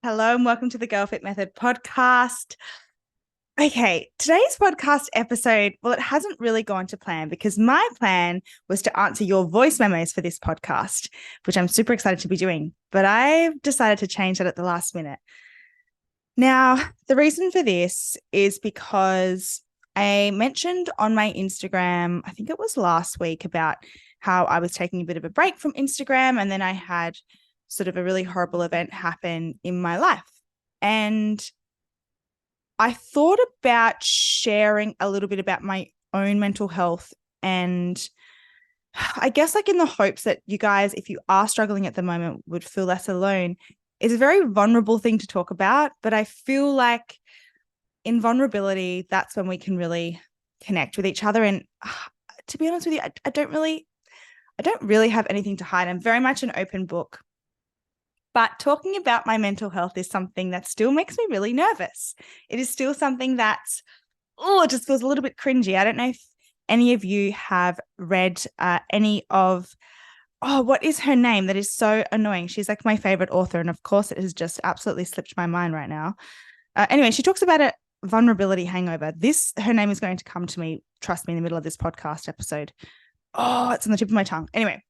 Hello and welcome to the Girl Fit Method podcast. Okay, today's podcast episode, well, it hasn't really gone to plan because my plan was to answer your voice memos for this podcast, which I'm super excited to be doing, but I've decided to change that at the last minute. Now, the reason for this is because I mentioned on my Instagram, I think it was last week, about how I was taking a bit of a break from Instagram, and then I had sort of a really horrible event happen in my life. And I thought about sharing a little bit about my own mental health, and I guess like in the hopes that you guys, if you are struggling at the moment, would feel less alone. It's a very vulnerable thing to talk about, but I feel like in vulnerability, that's when we can really connect with each other. And to be honest with you, I don't really have anything to hide. I'm very much an open book. But talking about my mental health is something that still makes me really nervous. It is still something that's, it just feels a little bit cringy. I don't know if any of you have read any of, what is her name? That is so annoying. She's like my favorite author. And of course, it has just absolutely slipped my mind right now. Anyway, she talks about a vulnerability hangover. Her name is going to come to me, trust me, in the middle of this podcast episode. Oh, it's on the tip of my tongue. Anyway,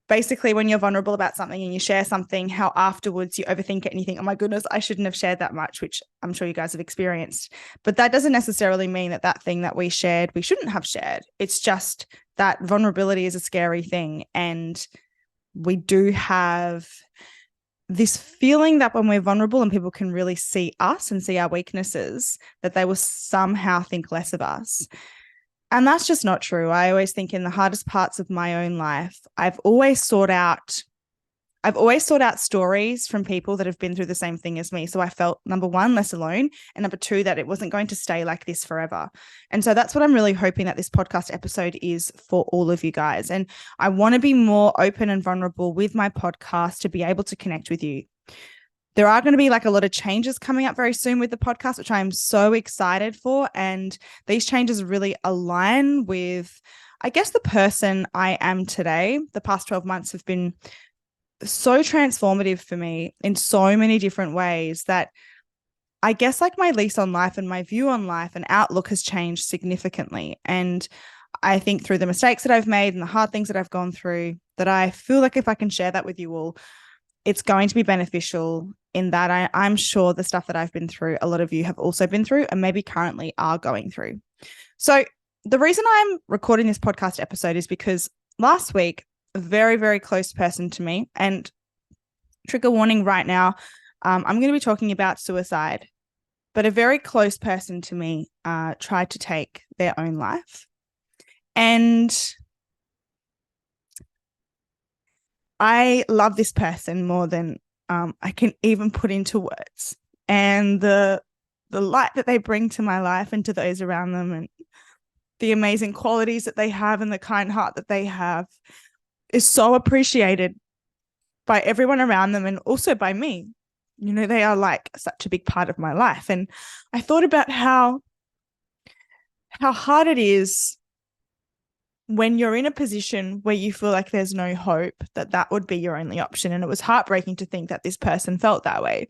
basically when you're vulnerable about something and you share something, how afterwards you overthink it and you think, oh my goodness, I shouldn't have shared that much, which I'm sure you guys have experienced. But that doesn't necessarily mean that thing that we shared, we shouldn't have shared. It's just that vulnerability is a scary thing. And we do have this feeling that when we're vulnerable and people can really see us and see our weaknesses, that they will somehow think less of us. And that's just not true. I always think in the hardest parts of my own life, I've always sought out stories from people that have been through the same thing as me. So I felt, number one, less alone, and number two, that it wasn't going to stay like this forever. And so that's what I'm really hoping that this podcast episode is for all of you guys. And I want to be more open and vulnerable with my podcast to be able to connect with you. There are going to be like a lot of changes coming up very soon with the podcast, which I'm so excited for. And these changes really align with, I guess, the person I am today. The past 12 months have been so transformative for me in so many different ways that I guess like my lease on life and my view on life and outlook has changed significantly. And I think through the mistakes that I've made and the hard things that I've gone through, that I feel like if I can share that with you all, it's going to be beneficial in that I'm sure the stuff that I've been through, a lot of you have also been through and maybe currently are going through. So the reason I'm recording this podcast episode is because last week, a very, very close person to me, and trigger warning right now, I'm going to be talking about suicide, but a very close person to me tried to take their own life. And I love this person more than I can even put into words. And the light that they bring to my life and to those around them, and the amazing qualities that they have and the kind heart that they have, is so appreciated by everyone around them and also by me. You know, they are like such a big part of my life. And I thought about how hard it is when you're in a position where you feel like there's no hope, that would be your only option. And it was heartbreaking to think that this person felt that way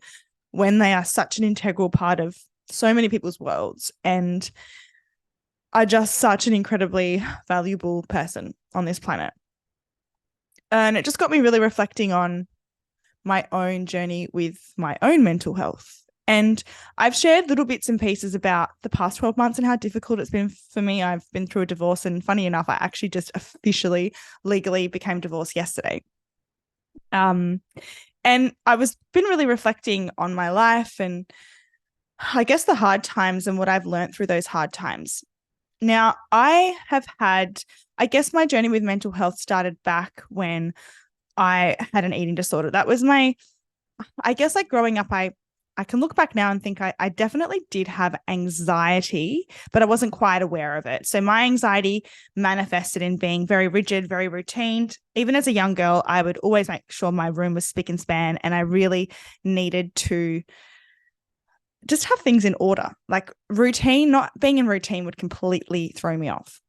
when they are such an integral part of so many people's worlds and are just such an incredibly valuable person on this planet. And it just got me really reflecting on my own journey with my own mental health. And I've shared little bits and pieces about the past 12 months and how difficult it's been for me. I've been through a divorce, and funny enough, I actually just officially, legally became divorced yesterday. And I was been really reflecting on my life and I guess the hard times and what I've learned through those hard times. Now, I guess my journey with mental health started back when I had an eating disorder. That was I guess like growing up, I can look back now and think I definitely did have anxiety, but I wasn't quite aware of it. So my anxiety manifested in being very rigid, very routine. Even as a young girl, I would always make sure my room was spick and span, and I really needed to just have things in order. Like routine, not being in routine would completely throw me off.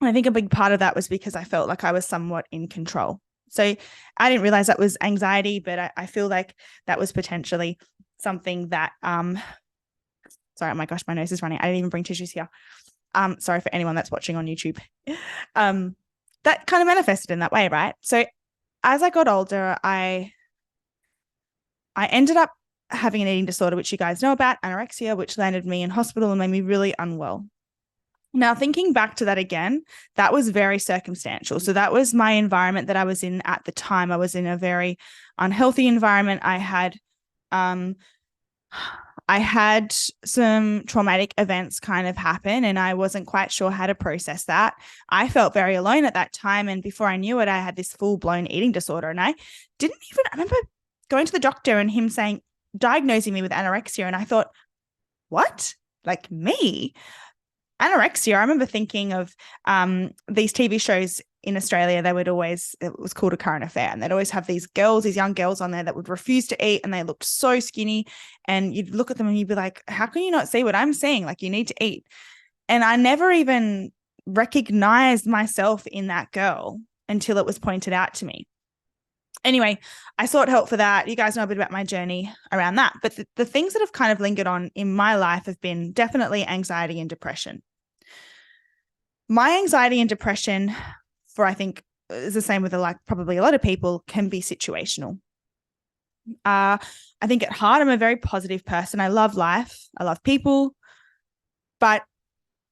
And I think a big part of that was because I felt like I was somewhat in control. So I didn't realize that was anxiety, but I feel like that was potentially something that, sorry, oh my gosh, my nose is running. I didn't even bring tissues here. Sorry for anyone that's watching on YouTube. That kind of manifested in that way, right? So as I got older, I ended up having an eating disorder, which you guys know about, anorexia, which landed me in hospital and made me really unwell. Now, thinking back to that again, that was very circumstantial. So that was my environment that I was in at the time. I was in a very unhealthy environment. I had some traumatic events kind of happen, and I wasn't quite sure how to process that. I felt very alone at that time. And before I knew it, I had this full-blown eating disorder. And I remember going to the doctor and him diagnosing me with anorexia. And I thought, what? Like me? Anorexia? I remember thinking of these TV shows in Australia. It was called A Current Affair, and they'd always have these young girls on there that would refuse to eat, and they looked so skinny, and you'd look at them and you'd be like, how can you not see what I'm seeing? Like, you need to eat. And I never even recognized myself in that girl until it was pointed out to me. Anyway, I sought help for that. You guys know a bit about my journey around that. But the things that have kind of lingered on in my life have been definitely anxiety and depression. My anxiety and depression, I think is the same with probably a lot of people, can be situational. I think at heart, I'm a very positive person. I love life. I love people. But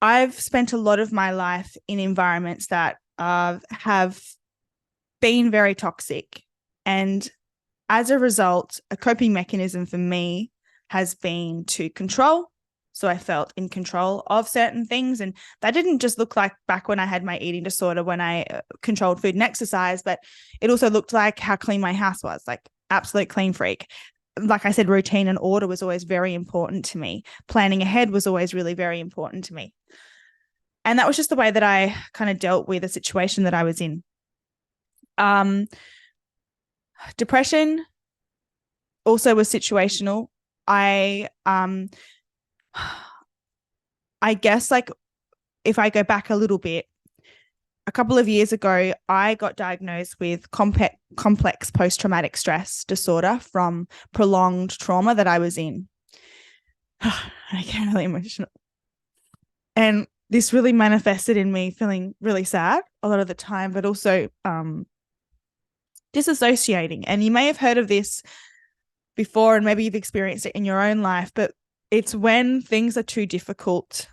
I've spent a lot of my life in environments that have been very toxic. And as a result, a coping mechanism for me has been to control. So I felt in control of certain things. And that didn't just look like back when I had my eating disorder, when I controlled food and exercise, but it also looked like how clean my house was, like absolute clean freak. Like I said, routine and order was always very important to me. Planning ahead was always really very important to me. And that was just the way that I kind of dealt with the situation that I was in. Depression also was situational. I guess, like, if I go back a little bit, a couple of years ago, I got diagnosed with complex post-traumatic stress disorder from prolonged trauma that I was in. I get really emotional. And this really manifested in me feeling really sad a lot of the time, but also disassociating. And you may have heard of this before, and maybe you've experienced it in your own life, but it's when things are too difficult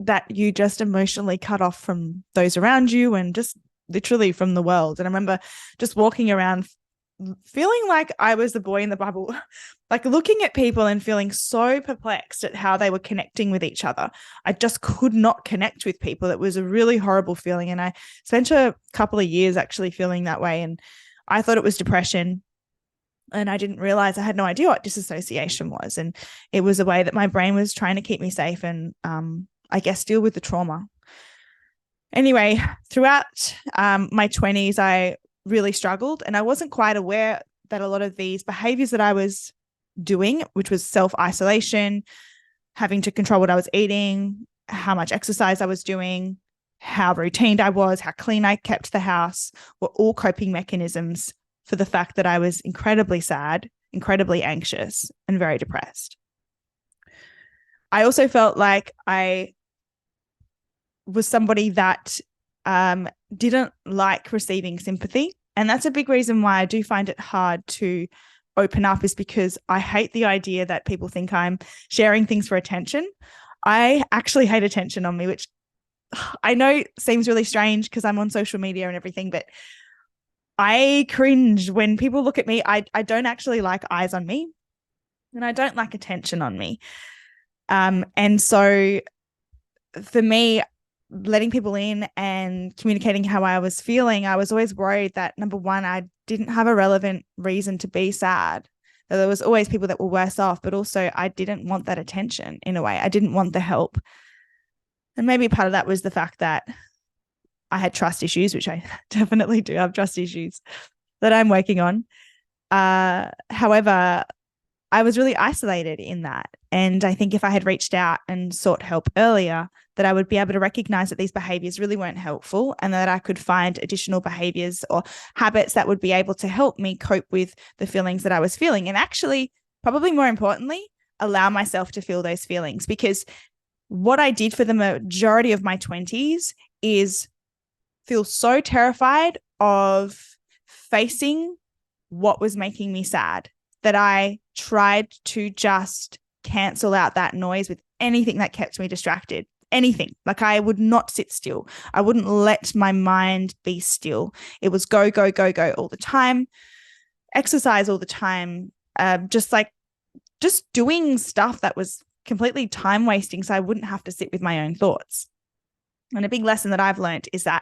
that you just emotionally cut off from those around you and just literally from the world. And I remember just walking around feeling like I was the boy in the bubble, like looking at people and feeling so perplexed at how they were connecting with each other. I just could not connect with people. It was a really horrible feeling. And I spent a couple of years actually feeling that way. And I thought it was depression. And I didn't realize, I had no idea what disassociation was. And it was a way that my brain was trying to keep me safe and I guess deal with the trauma. Anyway, throughout my 20s, I really struggled, and I wasn't quite aware that a lot of these behaviors that I was doing, which was self-isolation, having to control what I was eating, how much exercise I was doing, how routine I was, how clean I kept the house, were all coping mechanisms for the fact that I was incredibly sad, incredibly anxious, and very depressed. I also felt like I was somebody that didn't like receiving sympathy. And that's a big reason why I do find it hard to open up, is because I hate the idea that people think I'm sharing things for attention. I actually hate attention on me, which I know seems really strange because I'm on social media and everything, but I cringe when people look at me. I don't actually like eyes on me, and I don't like attention on me. And so for me, letting people in and communicating how I was feeling, I was always worried that, number one, I didn't have a relevant reason to be sad. There was always people that were worse off, but also I didn't want that attention in a way. I didn't want the help. And maybe part of that was the fact that I had trust issues, which I definitely do have trust issues that I'm working on. However, I was really isolated in that. And I think if I had reached out and sought help earlier, that I would be able to recognize that these behaviors really weren't helpful, and that I could find additional behaviors or habits that would be able to help me cope with the feelings that I was feeling. And actually, probably more importantly, allow myself to feel those feelings. Because what I did for the majority of my 20s is feel so terrified of facing what was making me sad that I tried to just cancel out that noise with anything that kept me distracted. Anything. Like, I would not sit still. I wouldn't let my mind be still. It was go, go, go, go all the time, exercise all the time, just doing stuff that was completely time wasting so I wouldn't have to sit with my own thoughts. And a big lesson that I've learned is that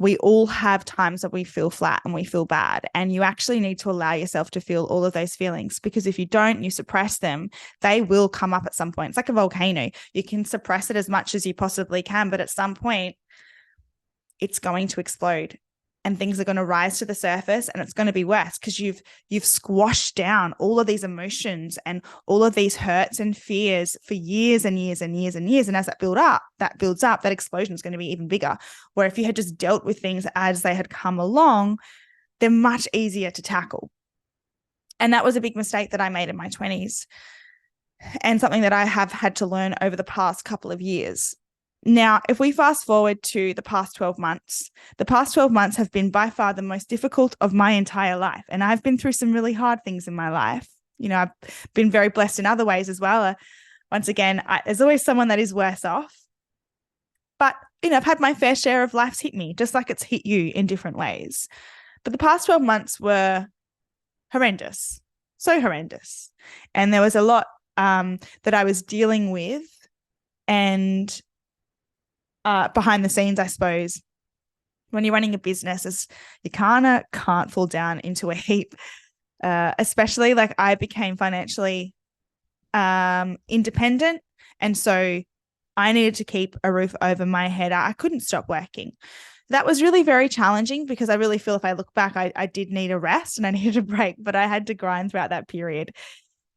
we all have times that we feel flat and we feel bad, and you actually need to allow yourself to feel all of those feelings, because if you don't, you suppress them, they will come up at some point. It's like a volcano. You can suppress it as much as you possibly can, but at some point it's going to explode and things are going to rise to the surface, and it's going to be worse because you've squashed down all of these emotions and all of these hurts and fears for years and years and years and years. And as that builds up, that explosion is going to be even bigger. Where if you had just dealt with things as they had come along, they're much easier to tackle. And that was a big mistake that I made in my 20s, and something that I have had to learn over the past couple of years. Now, if we fast forward to the past 12 months, the past 12 months have been by far the most difficult of my entire life. And I've been through some really hard things in my life. I've been very blessed in other ways as well. Once again, there's always someone that is worse off. But, I've had my fair share of life's hit me, just like it's hit you in different ways. But the past 12 months were horrendous, so horrendous. And there was a lot that I was dealing with, and behind the scenes, I suppose, when you're running a business, you can't fall down into a heap, especially like I became financially independent. And so I needed to keep a roof over my head. I couldn't stop working. That was really very challenging, because I really feel if I look back, I did need a rest and I needed a break, but I had to grind throughout that period.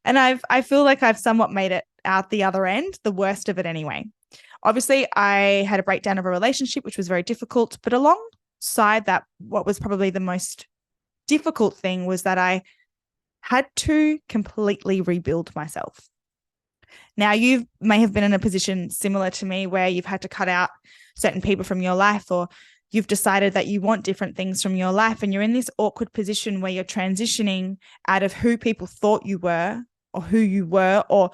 And I feel like I've somewhat made it out the other end, the worst of it anyway. Obviously, I had a breakdown of a relationship, which was very difficult. But alongside that, what was probably the most difficult thing was that I had to completely rebuild myself. Now, you may have been in a position similar to me where you've had to cut out certain people from your life, or you've decided that you want different things from your life, and you're in this awkward position where you're transitioning out of who people thought you were, or who you were, or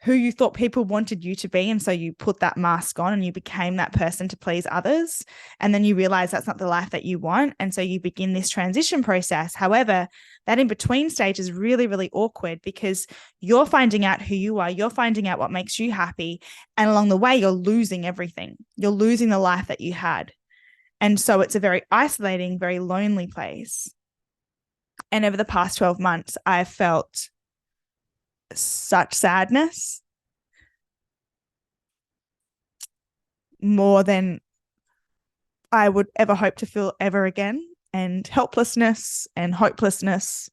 who you thought people wanted you to be. And so you put that mask on and you became that person to please others. And then you realize that's not the life that you want. And so you begin this transition process. However, that in between stage is really, really awkward, because you're finding out who you are. You're finding out what makes you happy. And along the way, you're losing everything. You're losing the life that you had. And so it's a very isolating, very lonely place. And over the past 12 months, I've felt such sadness, more than I would ever hope to feel ever again, and helplessness and hopelessness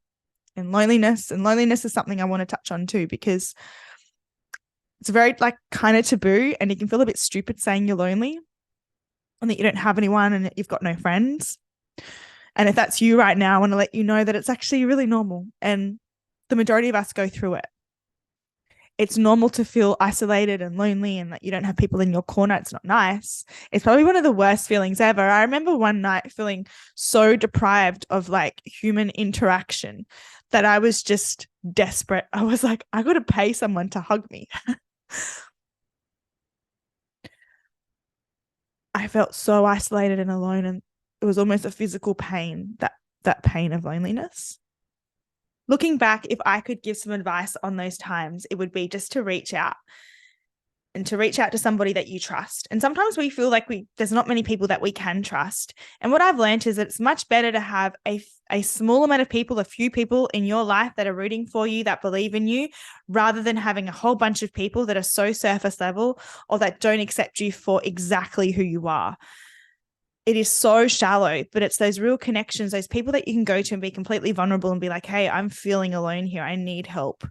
and loneliness. And loneliness is something I want to touch on too, because it's very kind of taboo, and you can feel a bit stupid saying you're lonely and that you don't have anyone and that you've got no friends. And if that's you right now, I want to let you know that it's actually really normal, and the majority of us go through it. It's normal to feel isolated and lonely, and that you don't have people in your corner. It's not nice. It's probably one of the worst feelings ever. I remember one night feeling so deprived of human interaction that I was just desperate. I was like, I got to pay someone to hug me. I felt so isolated and alone, and it was almost a physical pain, that pain of loneliness. Looking back, if I could give some advice on those times, it would be just to reach out, and to reach out to somebody that you trust. And sometimes we feel like there's not many people that we can trust. And what I've learned is that it's much better to have a small amount of people, a few people in your life that are rooting for you, that believe in you, rather than having a whole bunch of people that are so surface level, or that don't accept you for exactly who you are. it is so shallow, but it's those real connections, those people that you can go to and be completely vulnerable and be like, hey, I'm feeling alone here. I need help.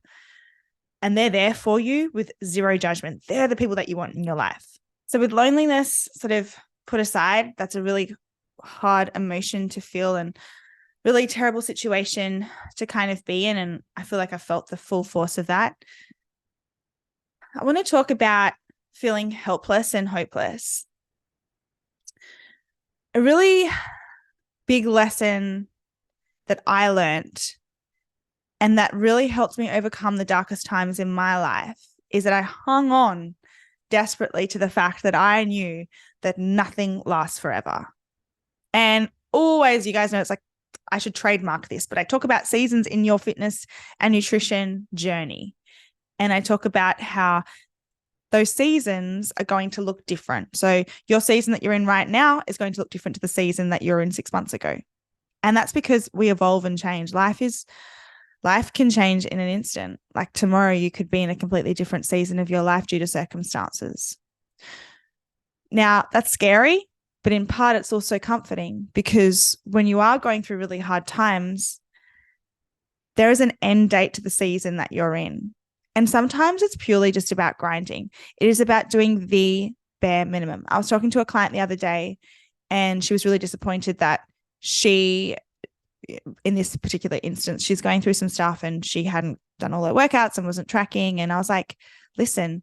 And they're there for you with zero judgment. They're the people that you want in your life. So with loneliness sort of put aside, that's a really hard emotion to feel and really terrible situation to kind of be in. And I feel like I felt the full force of that. I want to talk about feeling helpless and hopeless. A really big lesson that I learned and that really helped me overcome the darkest times in my life is that I hung on desperately to the fact that I knew that nothing lasts forever. And always, you guys know, it's like, I should trademark this, but I talk about seasons in your fitness and nutrition journey. And I talk about how those seasons are going to look different. So your season that you're in right now is going to look different to the season that you're in 6 months ago. And that's because we evolve and change. Life can change in an instant. Like tomorrow, you could be in a completely different season of your life due to circumstances. Now, that's scary, but in part, it's also comforting because when you are going through really hard times, there is an end date to the season that you're in. And sometimes it's purely just about grinding. It is about doing the bare minimum. I was talking to a client the other day and she was really disappointed that she, in this particular instance, she's going through some stuff and she hadn't done all her workouts and wasn't tracking. And I was like, listen,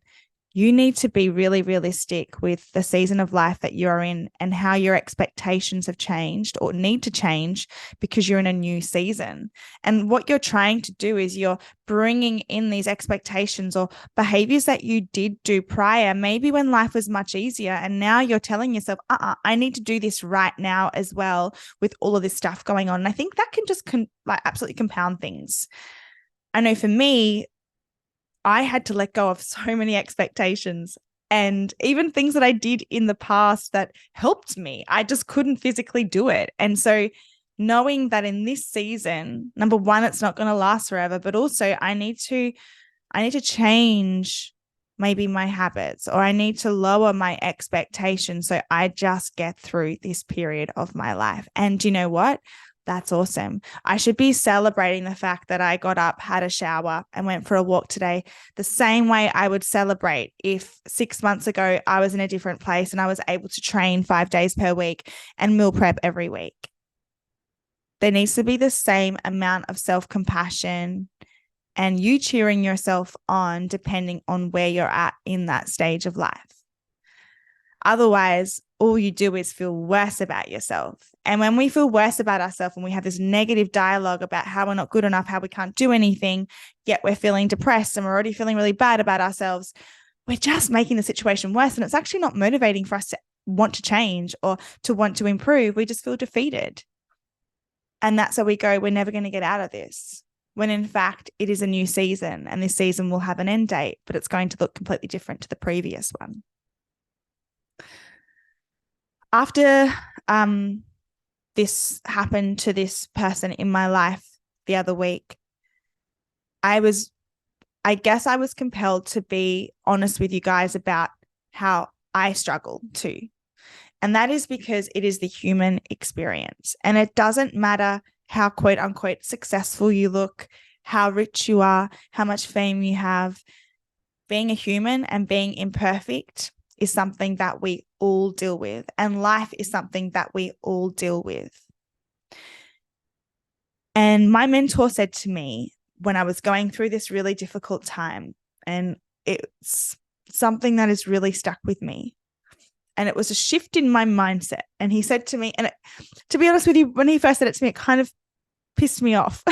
you need to be really realistic with the season of life that you're in and how your expectations have changed or need to change because you're in a new season. And what you're trying to do is you're bringing in these expectations or behaviors that you did do prior, maybe when life was much easier. And now you're telling yourself, I need to do this right now as well with all of this stuff going on. And I think that can just absolutely compound things. I know for me, I had to let go of so many expectations and even things that I did in the past that helped me. I just couldn't physically do it. And so knowing that in this season, number one, it's not going to last forever, but also I need to change maybe my habits or I need to lower my expectations so I just get through this period of my life. And you know what? That's awesome. I should be celebrating the fact that I got up, had a shower, and went for a walk today, the same way I would celebrate if 6 months ago I was in a different place and I was able to train 5 days per week and meal prep every week. There needs to be the same amount of self-compassion and you cheering yourself on depending on where you're at in that stage of life. Otherwise, all you do is feel worse about yourself. And when we feel worse about ourselves and we have this negative dialogue about how we're not good enough, how we can't do anything, yet we're feeling depressed and we're already feeling really bad about ourselves, we're just making the situation worse. And it's actually not motivating for us to want to change or to want to improve. We just feel defeated. And that's where we go, we're never going to get out of this. When in fact, it is a new season and this season will have an end date, but it's going to look completely different to the previous one. After this happened to this person in my life the other week, I guess I was compelled to be honest with you guys about how I struggle too. And that is because it is the human experience. And it doesn't matter how quote unquote successful you look, how rich you are, how much fame you have. Being a human and being imperfect is something that we all deal with. And life is something that we all deal with. And my mentor said to me when I was going through this really difficult time, and it's something that has really stuck with me. And it was a shift in my mindset. And he said to me, and to be honest with you, when he first said it to me, it kind of pissed me off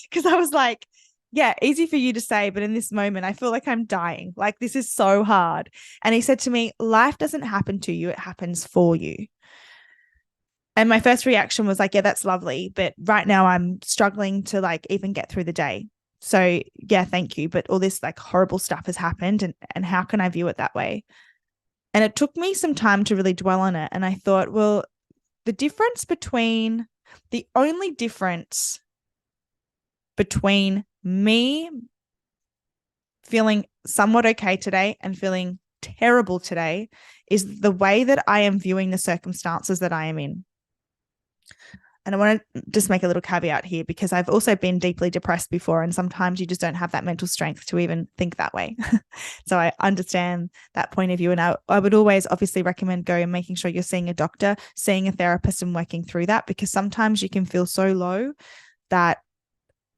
because I was like, yeah, easy for you to say, but in this moment, I feel like I'm dying. Like, this is so hard. And he said to me, life doesn't happen to you, it happens for you. And my first reaction was like, yeah, that's lovely. But right now I'm struggling to like even get through the day. So yeah, thank you. But all this like horrible stuff has happened. And how can I view it that way? And it took me some time to really dwell on it. And I thought, well, the only difference between me feeling somewhat okay today and feeling terrible today is the way that I am viewing the circumstances that I am in. And I want to just make a little caveat here, because I've also been deeply depressed before, and sometimes you just don't have that mental strength to even think that way. So I understand that point of view. And I would always obviously recommend going and making sure you're seeing a doctor, seeing a therapist, and working through that, because sometimes you can feel so low that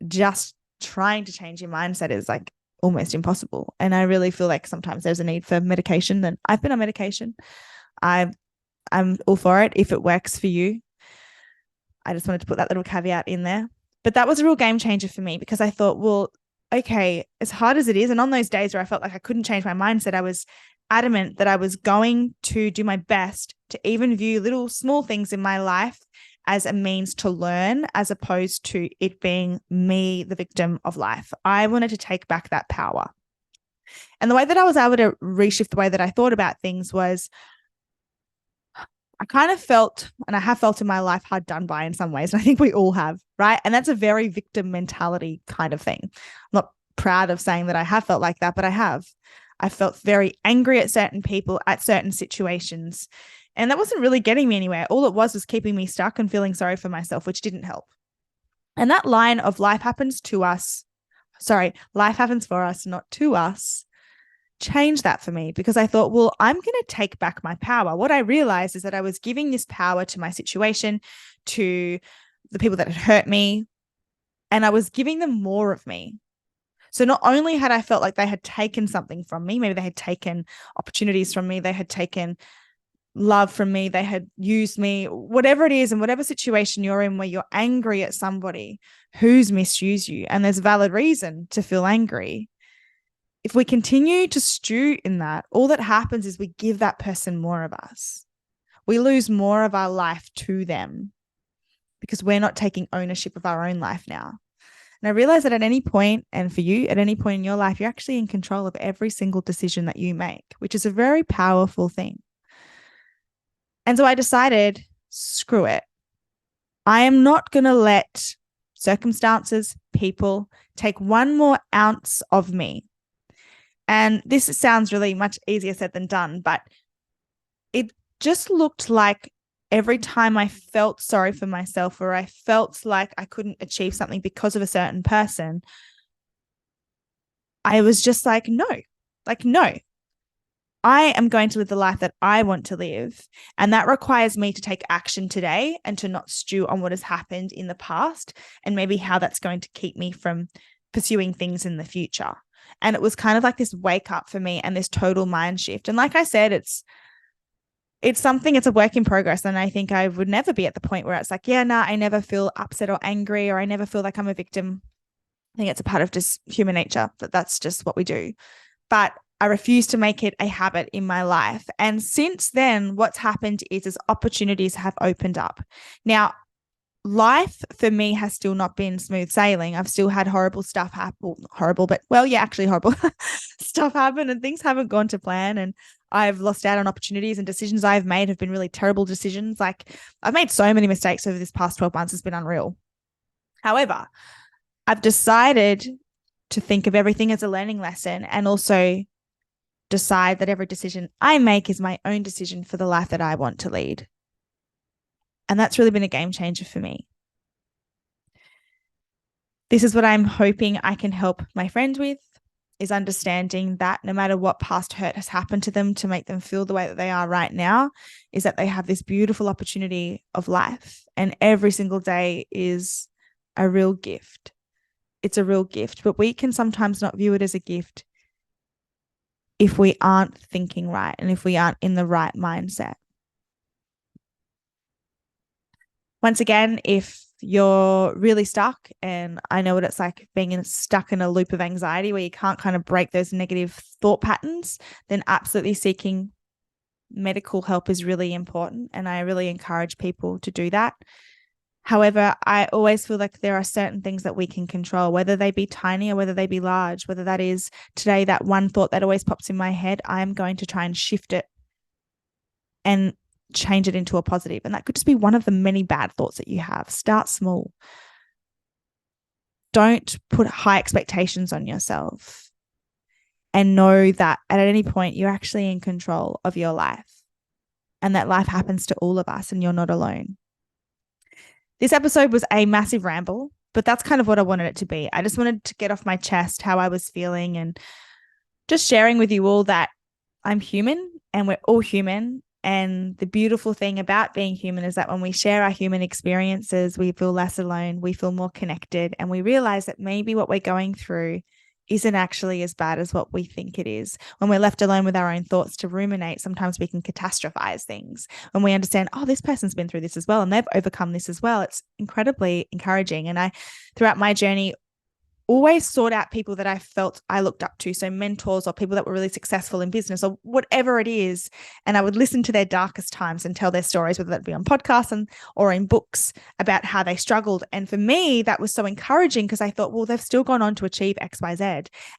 just trying to change your mindset is like almost impossible. And I really feel like sometimes there's a need for medication. Then I've been on medication. I'm all for it if it works for you. I just wanted to put that little caveat in there. But that was a real game changer for me, because I thought, well, okay, as hard as it is, and on those days where I felt like I couldn't change my mindset, I was adamant that I was going to do my best to even view little small things in my life as a means to learn, as opposed to it being me, the victim of life. I wanted to take back that power. And the way that I was able to reshift the way that I thought about things was, I kind of felt, and I have felt in my life, hard done by in some ways. And I think we all have, right? And that's a very victim mentality kind of thing. I'm not proud of saying that I have felt like that, but I have. I felt very angry at certain people, at certain situations. And that wasn't really getting me anywhere. All it was keeping me stuck and feeling sorry for myself, which didn't help. And that line of life happens for us, not to us, changed that for me, because I thought, well, I'm going to take back my power. What I realized is that I was giving this power to my situation, to the people that had hurt me, and I was giving them more of me. So not only had I felt like they had taken something from me, maybe they had taken opportunities from me, they had taken love from me, they had used me, whatever it is, in whatever situation you're in where you're angry at somebody who's misused you, and there's valid reason to feel angry. If we continue to stew in that, all that happens is we give that person more of us. We lose more of our life to them because we're not taking ownership of our own life now. And I realize that at any point, and for you, at any point in your life, you're actually in control of every single decision that you make, which is a very powerful thing. And so I decided, screw it. I am not going to let circumstances, people take one more ounce of me. And this sounds really much easier said than done, but it just looked like every time I felt sorry for myself, or I felt like I couldn't achieve something because of a certain person, I was just like, no, I am going to live the life that I want to live. And that requires me to take action today and to not stew on what has happened in the past and maybe how that's going to keep me from pursuing things in the future. And it was kind of like this wake up for me and this total mind shift. And like I said, it's a work in progress. And I think I would never be at the point where it's like, I never feel upset or angry, or I never feel like I'm a victim. I think it's a part of just human nature, that's just what we do. But I refuse to make it a habit in my life. And since then, what's happened is opportunities have opened up. Now, life for me has still not been smooth sailing. I've still had horrible stuff happen, horrible stuff happen, and things haven't gone to plan. And I've lost out on opportunities, and decisions I've made have been really terrible decisions. Like, I've made so many mistakes over this past 12 months. It's been unreal. However, I've decided to think of everything as a learning lesson, and also decide that every decision I make is my own decision for the life that I want to lead. And that's really been a game changer for me. This is what I'm hoping I can help my friends with, is understanding that no matter what past hurt has happened to them to make them feel the way that they are right now, is that they have this beautiful opportunity of life. And every single day is a real gift. It's a real gift, but we can sometimes not view it as a gift if we aren't thinking right and if we aren't in the right mindset. Once again, if you're really stuck, and I know what it's like being stuck in a loop of anxiety where you can't kind of break those negative thought patterns, then absolutely seeking medical help is really important. And I really encourage people to do that. However, I always feel like there are certain things that we can control, whether they be tiny or whether they be large, whether that is today, that one thought that always pops in my head, I am going to try and shift it and change it into a positive. And that could just be one of the many bad thoughts that you have. Start small. Don't put high expectations on yourself, and know that at any point you're actually in control of your life. and that life happens to all of us and you're not alone. This episode was a massive ramble, but that's kind of what I wanted it to be. I just wanted to get off my chest how I was feeling and just sharing with you all that I'm human and we're all human. And the beautiful thing about being human is that when we share our human experiences, we feel less alone, we feel more connected, and we realize that maybe what we're going through isn't actually as bad as what we think it is. When we're left alone with our own thoughts to ruminate, sometimes we can catastrophize things. When we understand, oh, this person's been through this as well and they've overcome this as well, it's incredibly encouraging. And I, throughout my journey, always sought out people that I felt I looked up to. So mentors or people that were really successful in business or whatever it is. And I would listen to their darkest times and tell their stories, whether that be on podcasts or in books about how they struggled. And for me, that was so encouraging because I thought, well, they've still gone on to achieve X, Y, Z.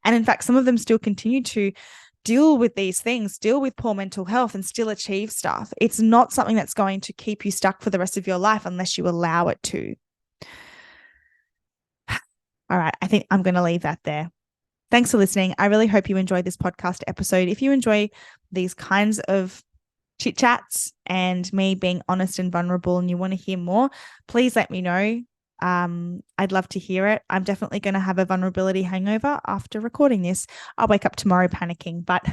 And in fact, some of them still continue to deal with these things, deal with poor mental health and still achieve stuff. It's not something that's going to keep you stuck for the rest of your life unless you allow it to. All right, I think I'm going to leave that there. Thanks for listening. I really hope you enjoyed this podcast episode. If you enjoy these kinds of chit chats and me being honest and vulnerable and you want to hear more, please let me know. I'd love to hear it. I'm definitely going to have a vulnerability hangover after recording this. I'll wake up tomorrow panicking, but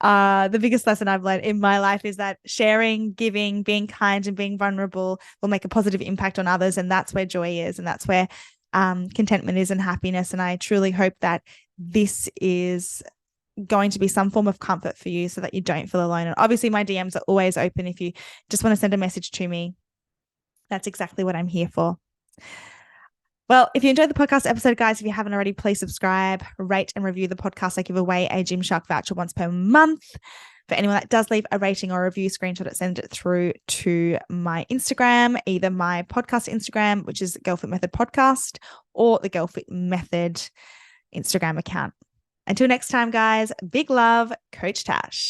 the biggest lesson I've learned in my life is that sharing, giving, being kind and being vulnerable will make a positive impact on others. And that's where joy is. And that's where contentment is and happiness. And I truly hope that this is going to be some form of comfort for you so that you don't feel alone. And obviously my DMs are always open. If you just want to send a message to me, that's exactly what I'm here for. Well, if you enjoyed the podcast episode, guys, if you haven't already, please subscribe, rate and review the podcast. I give away a Gymshark voucher once per month. For anyone that does leave a rating or a review, screenshot it, send it through to my Instagram, either my podcast Instagram, which is Girl Fit Method Podcast, or the Girl Fit Method Instagram account. Until next time, guys, big love, Coach Tash.